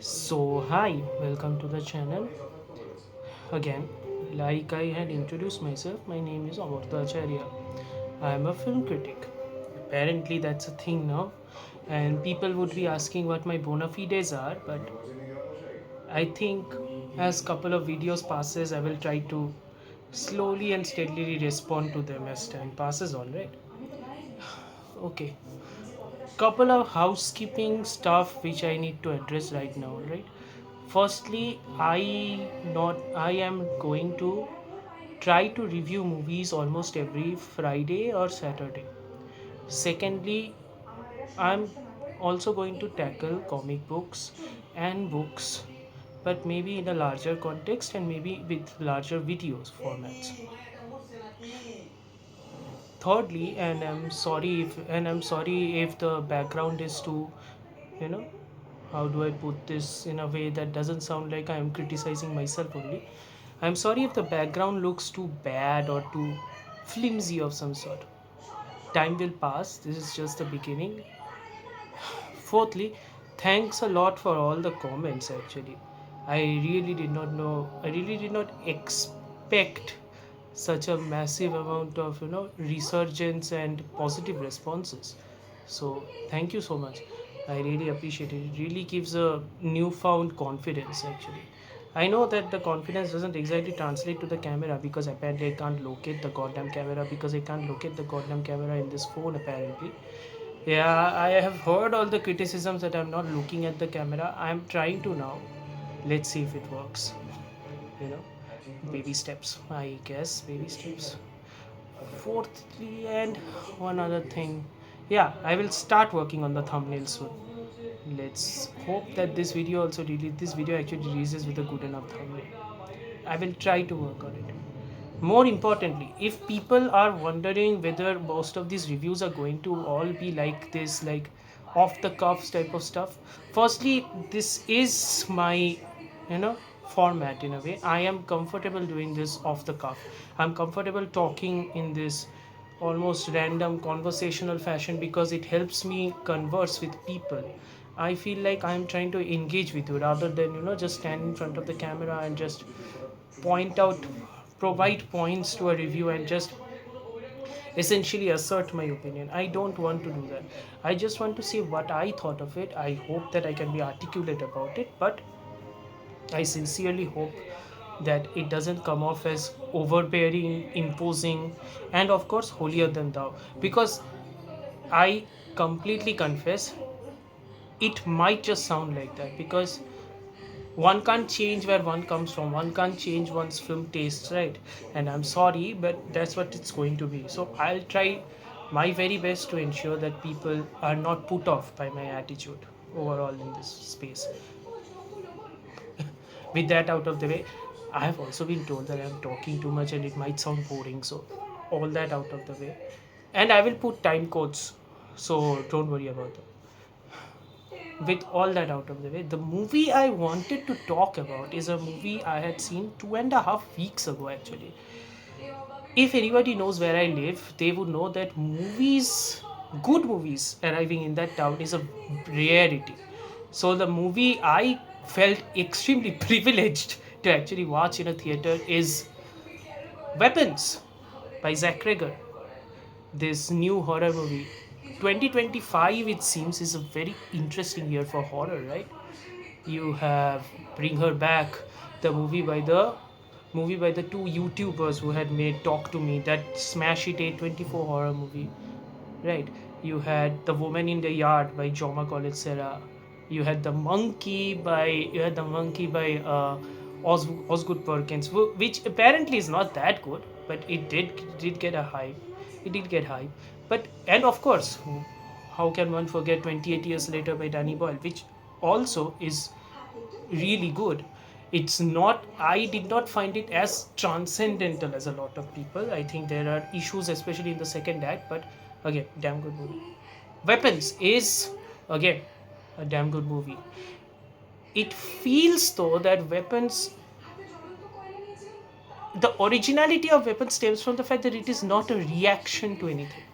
So, hi, welcome to the channel. Again, like I had introduced myself, my name is Amartya Acharya. I am a film critic. Apparently, that's a thing now, and people would be asking what my bona fides are, but I think as couple of videos passes, I will try to slowly and steadily respond to them as time passes, alright? Okay, couple of housekeeping stuff which I need to address right now, right? Firstly, I am going to try to review movies almost every Friday or Saturday. Secondly, I'm also going to tackle comic books and books, but maybe in a larger context and maybe with larger videos formats. Thirdly, and I'm sorry if the background is too, you know, how do I put this in a way that doesn't sound like I am criticizing myself only. I'm sorry if the background looks too bad or too flimsy of some sort. Time will pass. This is just the beginning. Fourthly, thanks a lot for all the comments actually. I really did not expect such a massive amount of resurgence and positive responses. So thank you so much. I really appreciate it. It really gives a newfound confidence actually. I know that the confidence doesn't exactly translate to the camera because apparently I can't locate the goddamn camera because I can't locate the goddamn camera in this phone apparently. Yeah, I have heard all the criticisms that I'm not looking at the camera. I'm trying to now. Let's see if it works. You know, baby steps, I guess, baby steps. Fourthly, and one other thing. Yeah, I will start working on the thumbnail soon. Let's hope that this video actually releases with a good enough thumbnail. I will try to work on it. More importantly, if people are wondering whether most of these reviews are going to all be like this, like off the cuffs type of stuff, firstly, this is my, format in a way. I am comfortable doing this off the cuff. I'm comfortable talking in this almost random conversational fashion because it helps me converse with people. I feel like I'm trying to engage with you rather than just stand in front of the camera and just point out provide points to a review and just essentially assert my opinion. I don't want to do that. I just want to say what I thought of it. I hope that I can be articulate about it, but I sincerely hope that it doesn't come off as overbearing, imposing, and of course holier than thou. Because I completely confess it might just sound like that because one can't change where one comes from, one can't change one's film tastes, right? And I'm sorry, but that's what it's going to be. So I'll try my very best to ensure that people are not put off by my attitude overall in this space. With that out of the way, I have also been told that I'm talking too much and it might sound boring, so all that out of the way, and I will put time codes, so don't worry about that. With all that out of the way, the movie I wanted to talk about is a movie I had seen 2.5 weeks ago, actually. If anybody knows where I live, they would know that good movies arriving in that town is a rarity. So, the movie I felt extremely privileged to actually watch in a theater is Weapons by Zach Cregger, this new horror movie. 2025, it seems, is a very interesting year for horror, right? You have Bring Her Back, the movie by the two YouTubers who had made Talk to Me, that smash hit A24 horror movie, right? You had The Woman in the Yard by Joma College Sarah. You had the monkey by Osgood Perkins, which apparently is not that good, but it did get a hype. It did get hype, but and of course, how can one forget 28 Years Later by Danny Boyle, which also is really good. It's not, I did not find it as transcendental as a lot of people. I think there are issues, especially in the second act, but again, damn good movie. Weapons is, again, a damn good movie. It feels though that Weapons, the originality of Weapons stems from the fact that it is not a reaction to anything.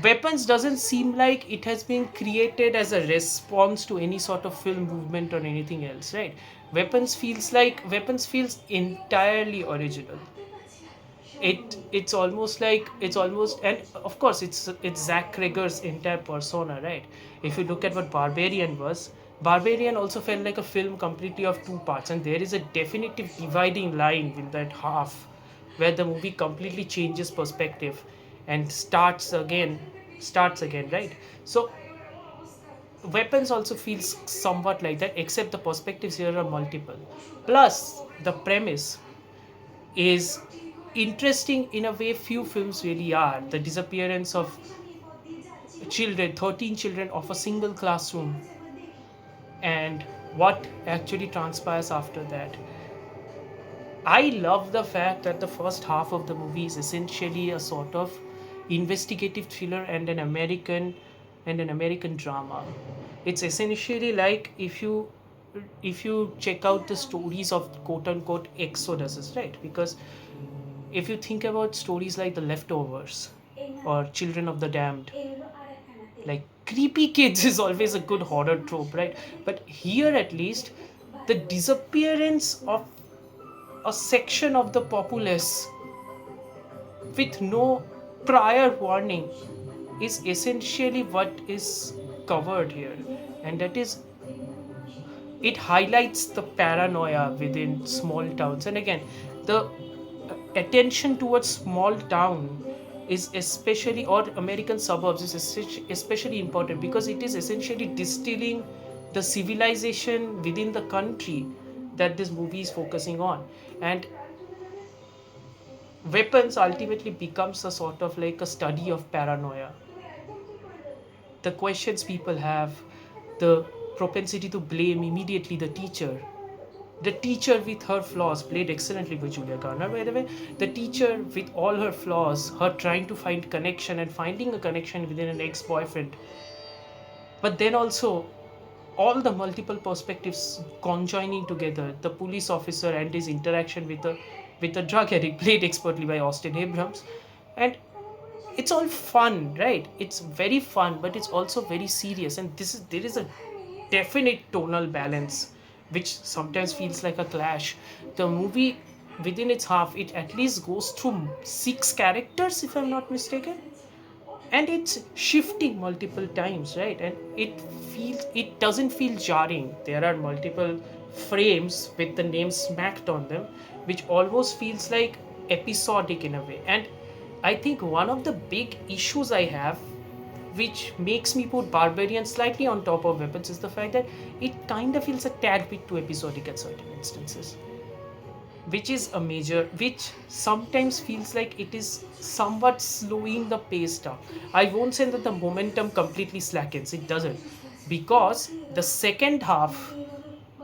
Weapons doesn't seem like it has been created as a response to any sort of film movement or anything else, right? Weapons feels entirely original. It's almost, and of course it's Zach Cregger's entire persona, right? If you look at what Barbarian was, Barbarian also felt like a film completely of two parts, and there is a definitive dividing line in that half where the movie completely changes perspective and starts again, right? So Weapons also feels somewhat like that, except the perspectives here are multiple. Plus, the premise is interesting in a way few films really are. The disappearance of children, 13 children of a single classroom, and what actually transpires after that. I love the fact that the first half of the movie is essentially a sort of investigative thriller and an American drama. It's essentially like if you check out the stories of quote unquote exoduses, right? Because if you think about stories like The Leftovers or Children of the Damned, like creepy kids is always a good horror trope, right? But here at least, the disappearance of a section of the populace with no prior warning is essentially what is covered here. And that is, it highlights the paranoia within small towns. And again, the attention towards small town is especially, or American suburbs is especially important because it is essentially distilling the civilization within the country that this movie is focusing on. And Weapons ultimately becomes a sort of like a study of paranoia, the questions people have, the propensity to blame immediately the teacher with her flaws, played excellently by Julia Garner, by the way. The teacher with all her flaws, her trying to find connection and finding a connection within an ex-boyfriend, but then also all the multiple perspectives conjoining together, the police officer and his interaction with the drug addict, played expertly by Austin Abrams. And it's all fun, right? It's very fun, but it's also very serious, and there is a definite tonal balance which sometimes feels like a clash. The movie, within its half, it at least goes through six characters, if I'm not mistaken, and it's shifting multiple times, right? And it doesn't feel jarring. There are multiple frames with the name smacked on them, which almost feels like episodic in a way. And I think one of the big issues I have, which makes me put Barbarian slightly on top of Weapons, is the fact that it kind of feels a tad bit too episodic at certain instances, which sometimes feels like it is somewhat slowing the pace down. I won't say that the momentum completely slackens, it doesn't, because the second half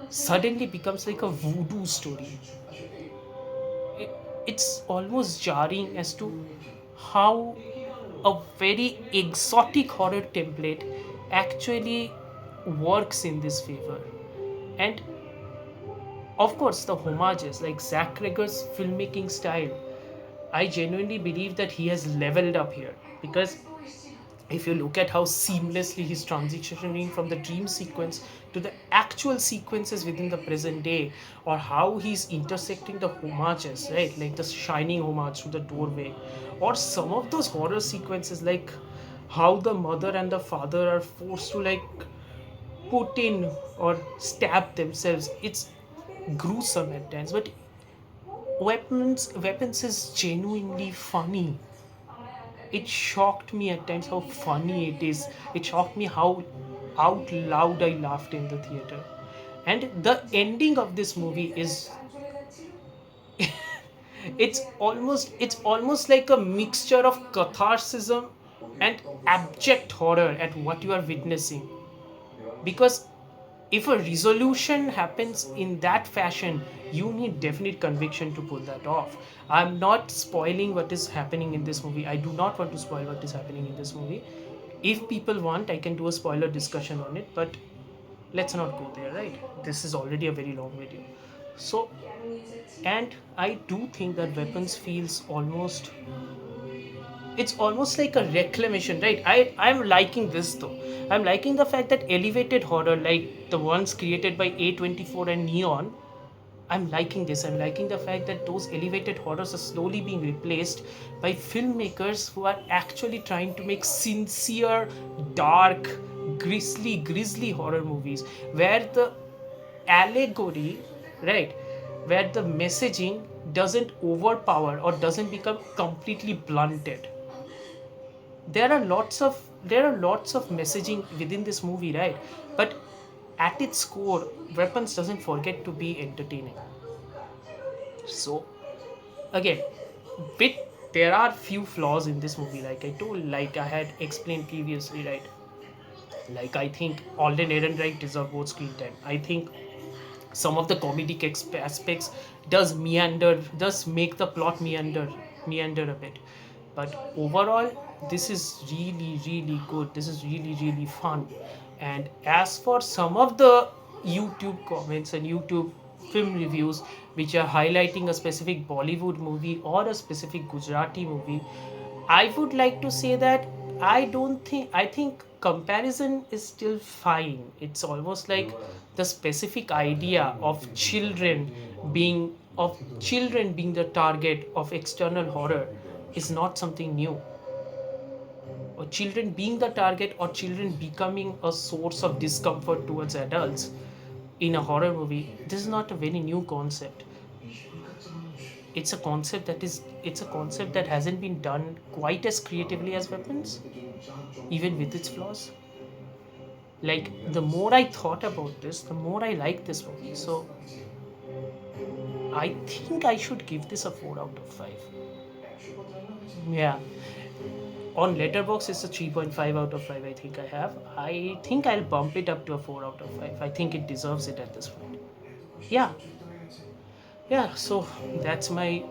suddenly becomes like a voodoo story. It, it's almost jarring as to how a very exotic horror template actually works in this favor. And of course, the homages, like Zach Cregger's filmmaking style, I genuinely believe that he has leveled up here, because if you look at how seamlessly he's transitioning from the dream sequence to the actual sequences within the present day, or how he's intersecting the homages, right? Like the shining homage to the doorway, or some of those horror sequences, like how the mother and the father are forced to like put in or stab themselves. It's gruesome at times, but weapons is genuinely funny. It shocked me at times how funny it is. It shocked me how out loud I laughed in the theater. And the ending of this movie is, it's almost like a mixture of catharsis and abject horror at what you are witnessing. Because if a resolution happens in that fashion, you need definite conviction to pull that off. I'm not spoiling what is happening in this movie. I do not want to spoil what is happening in this movie. If people want, I can do a spoiler discussion on it, but let's not go there, right? This is already a very long video. So, and I do think that Weapons feels almost it's almost like a reclamation, right? I'm liking this though. I'm liking the fact that elevated horror like the ones created by A24 and Neon, I'm liking this. I'm liking the fact that those elevated horrors are slowly being replaced by filmmakers who are actually trying to make sincere, dark, grisly horror movies where the allegory, right, where the messaging doesn't overpower or doesn't become completely blunted. There are lots of messaging within this movie, right? But at its core, Weapons doesn't forget to be entertaining. So again, bit there are few flaws in this movie, like I told, like I had explained previously, right? Like I think Alden Ehrenreich deserve more screen time. I think some of the comedic aspects does make the plot meander a bit, but overall this is really good. This is really fun. And as for some of the YouTube comments and YouTube film reviews which are highlighting a specific Bollywood movie or a specific Gujarati movie, I would like to say that I think comparison is still fine. It's almost like the specific idea of children being the target of external horror is not something new. Or children being the target or children becoming a source of discomfort towards adults in a horror movie, this is not a very new concept. It's a concept that hasn't been done quite as creatively as Weapons, even with its flaws. Like the more I thought about this, the more I like this movie. So I think I should give this a 4 out of 5. Yeah. On Letterbox it's a 3.5 out of 5. I think I'll bump it up to a 4 out of 5. I think it deserves it at this point. Yeah. Yeah, so that's my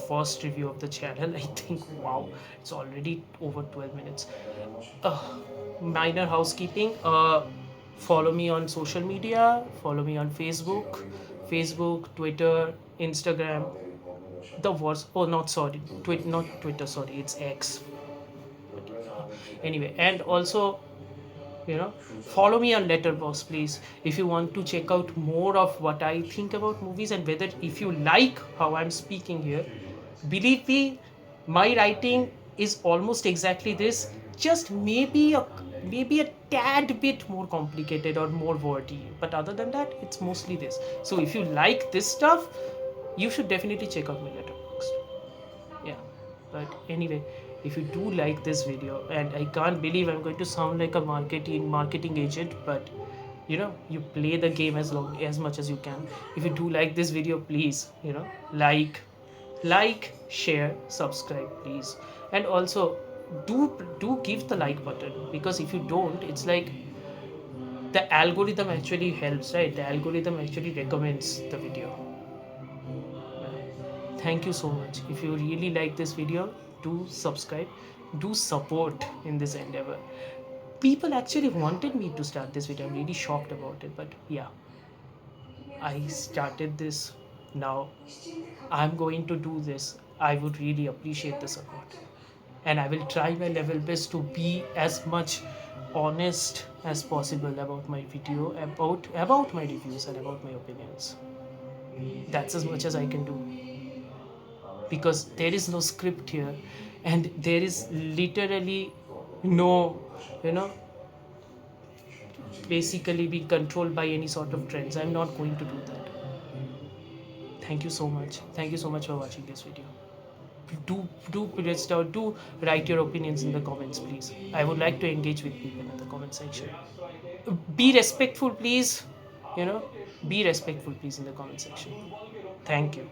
first review of the channel. I think, wow, it's already over 12 minutes. uh, Minor housekeeping. Follow me on social media. Follow me on Facebook, Twitter, Instagram. The was oh not sorry, not Twitter. Sorry, it's X. Anyway, and also, follow me on Letterboxd, please, if you want to check out more of what I think about movies, and whether if you like how I'm speaking here. Believe me, my writing is almost exactly this, just maybe a tad bit more complicated or more wordy, but other than that it's mostly this. So if you like this stuff, you should definitely check out my Letterboxd. Yeah. But anyway, if you do like this video, and I can't believe I'm going to sound like a marketing agent, but you play the game as much as you can. If you do like this video, please, like, share, subscribe, please. And also, do give the like button, because if you don't, it's like the algorithm actually helps, right? The algorithm actually recommends the video. Thank you so much. If you really like this video, do subscribe, do support in this endeavor. People actually wanted me to start this video. I'm really shocked about it, but yeah, I started this now. I'm going to do this. I would really appreciate the support. And I will try my level best to be as much honest as possible about my video, about my reviews and about my opinions. That's as much as I can do, because there is no script here, and there is literally no, you know basically being controlled by any sort of trends. I'm not going to do that. Thank you so much. Thank you so much for watching this video. Do write your opinions in the comments, please. I would like to engage with people in the comment section. Be respectful, please. you know be respectful, please, in the comment section. Thank you.